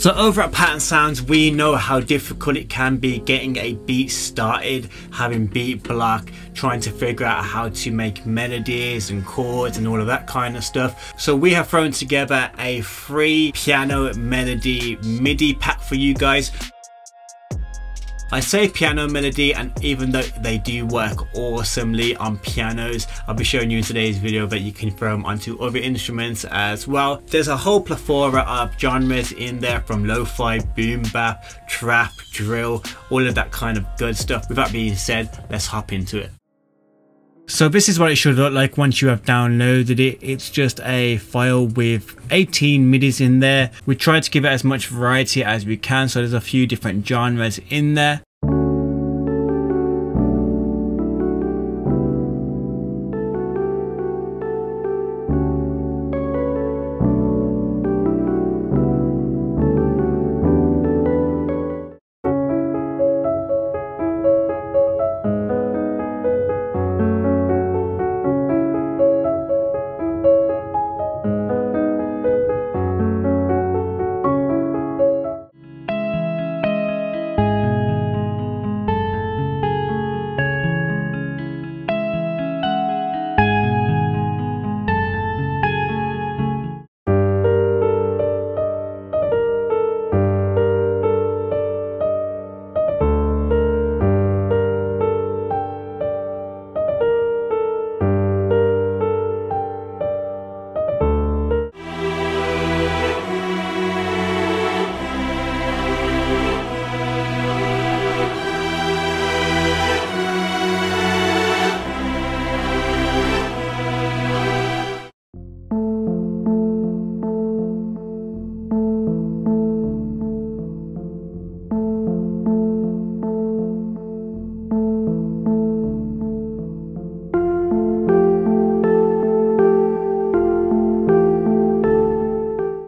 So over at Pattern Sounds, we know how difficult it can be getting a beat started, having beat block, trying to figure out how to make melodies and chords and all of that kind of stuff. So we have thrown together a free piano melody MIDI pack for you guys. I say piano melody, and even though they do work awesomely on pianos, I'll be showing you in today's video that you can throw them onto other instruments as well. There's a whole plethora of genres in there, from lo-fi, boom bap, trap, drill, all of that kind of good stuff. With that being said, let's hop into it. So this is what it should look like once you have downloaded it. It's just a file with 18 midis in there. We tried to give it as much variety as we can, so there's a few different genres in there.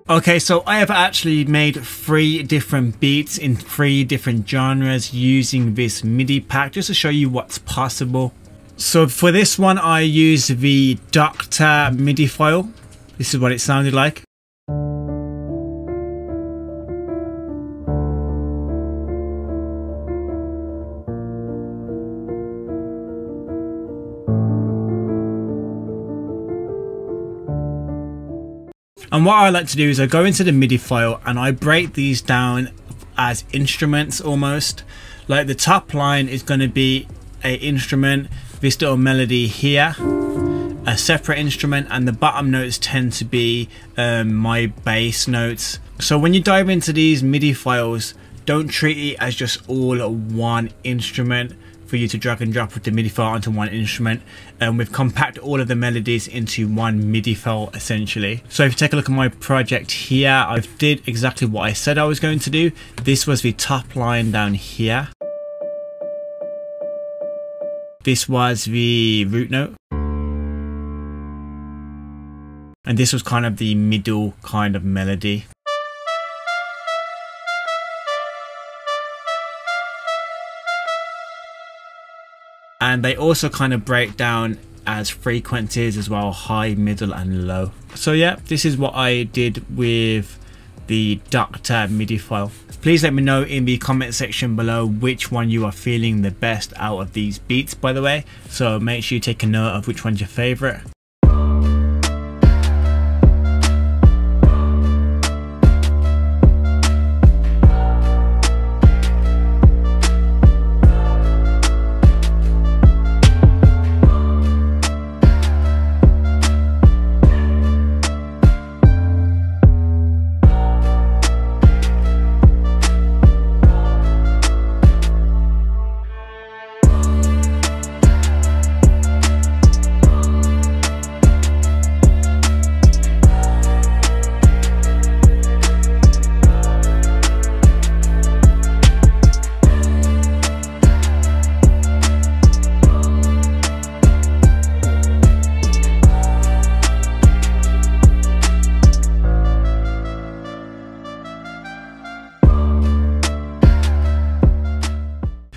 Okay, so I have actually made 3 different beats in 3 different genres using this MIDI pack, just to show you what's possible. So for this one, I used the Doctor MIDI file. This is what it sounded like. And what I like to do is I go into the MIDI file and I break these down as instruments almost. Like the top line is going to be an instrument, this little melody here, a separate instrument, and the bottom notes tend to be my bass notes. So when you dive into these MIDI files, don't treat it as just all one instrument for you to drag and drop with the MIDI file onto one instrument, and we've compacted all of the melodies into one MIDI file essentially. So if you take a look at my project here, I did exactly what I said I was going to do. This was the top line down here. This was the root note. And this was kind of the middle kind of melody. And they also kind of break down as frequencies as well, high, middle and low. So yeah, this is what I did with the Doctor MIDI file. Please let me know in the comment section below which one you are feeling the best out of these beats, by the way. So make sure you take a note of which one's your favorite.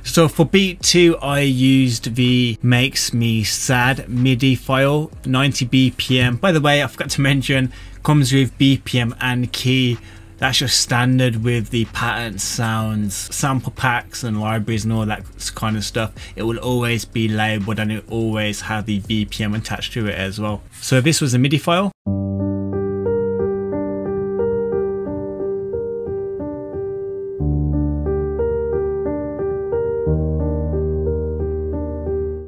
So for beat 2, I used the Makes Me Sad MIDI file, 90 BPM. By the way, I forgot to mention, comes with BPM and key. That's just standard with the pattern sounds, sample packs and libraries and all that kind of stuff. It will always be labeled and it will always have the BPM attached to it as well. So this was a MIDI file.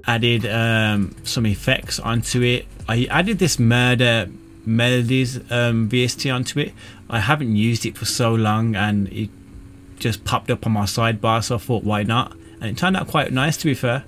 Added some effects onto it. I added this Melodies VST onto it. I haven't used it for so long and it just popped up on my sidebar, so I thought why not, and it turned out quite nice, to be fair.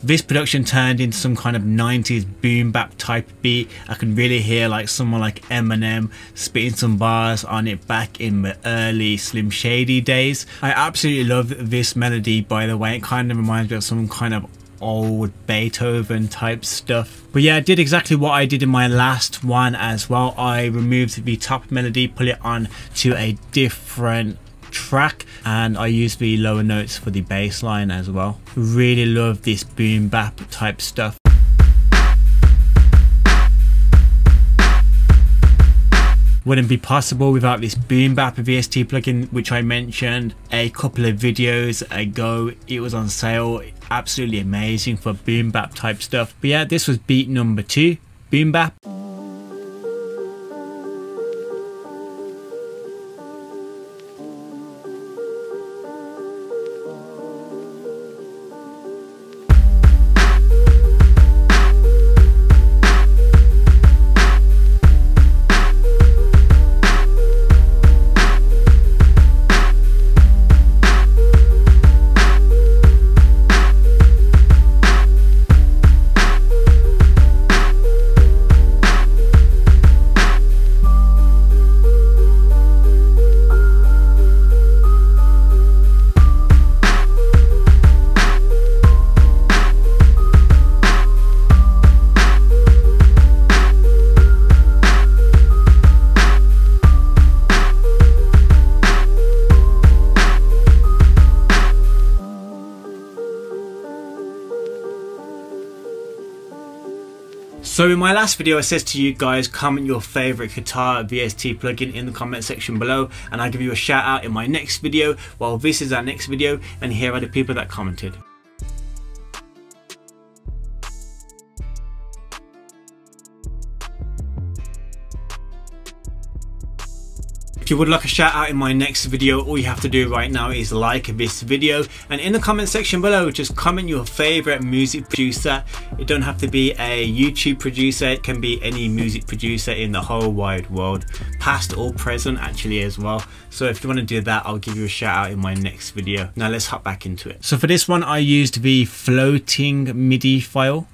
This production turned into some kind of 90s boom bap type beat. I can really hear like someone like Eminem spitting some bars on it back in the early Slim Shady days. I absolutely love this melody, by the way. It kind of reminds me of some kind of old Beethoven type stuff. But yeah, I did exactly what I did in my last one as well. I removed the top melody, put it on to a different track, and I used the lower notes for the bass line as well. Really love this boom bap type stuff. Wouldn't be possible without this boom bap VST plugin, which I mentioned a couple of videos ago. It was on sale, absolutely amazing for boom bap type stuff. But yeah, this was beat number 2, boom bap. So in my last video I said to you guys, comment your favorite guitar VST plugin in the comment section below and I'll give you a shout out in my next video. Well, this is our next video and here are the people that commented. If you would like a shout out in my next video, all you have to do right now is like this video, and in the comment section below just comment your favorite music producer. It don't have to be a YouTube producer, it can be any music producer in the whole wide world, past or present actually as well. So if you want to do that, I'll give you a shout out in my next video. Now let's hop back into it. So for this one I used the floating MIDI file.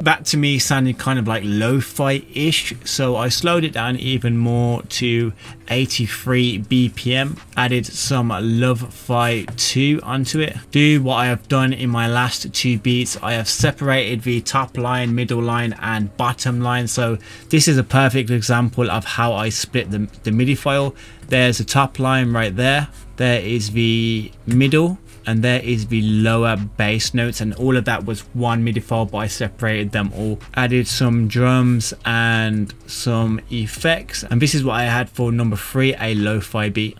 That to me sounded kind of like lo-fi-ish, so I slowed it down even more to 83 BPM, added some Lo-Fi 2 onto it. Do what I have done in my last 2 beats. I have separated the top line, middle line and bottom line, so this is a perfect example of how I split the MIDI file. There's the top line right there, there is the middle, and there is the lower bass notes, and all of that was one MIDI file, but I separated them all. Added some drums and some effects, and this is what I had for number 3, a lo-fi beat.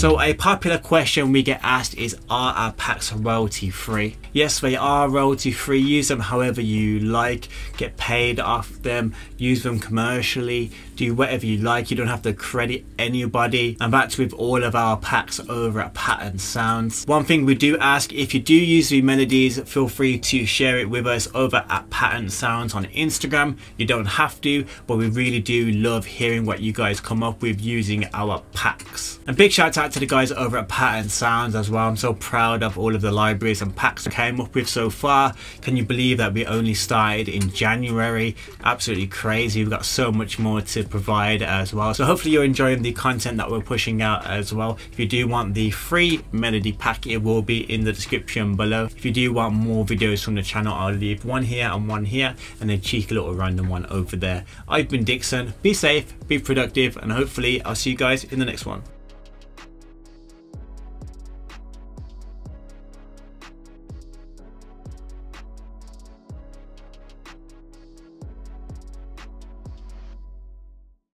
So a popular question we get asked is, are our packs royalty free? Yes, they are royalty free. Use them however you like, get paid off them, use them commercially, do whatever you like. You don't have to credit anybody, and that's with all of our packs over at Pattern Sounds. One thing we do ask, if you do use the melodies, feel free to share it with us over at Pattern Sounds on Instagram. You don't have to, but we really do love hearing what you guys come up with using our packs. And big shout out to the guys over at Pattern Sounds as well. I'm so proud of all of the libraries and packs I came up with so far. Can you believe that we only started in January? Absolutely crazy. We've got so much more to provide as well. So hopefully you're enjoying the content that we're pushing out as well. If you do want the free melody pack, it will be in the description below. If you do want more videos from the channel, I'll leave one here and one here, and a cheeky little random one over there. I've been Dixon. Be safe, be productive, and hopefully I'll see you guys in the next one.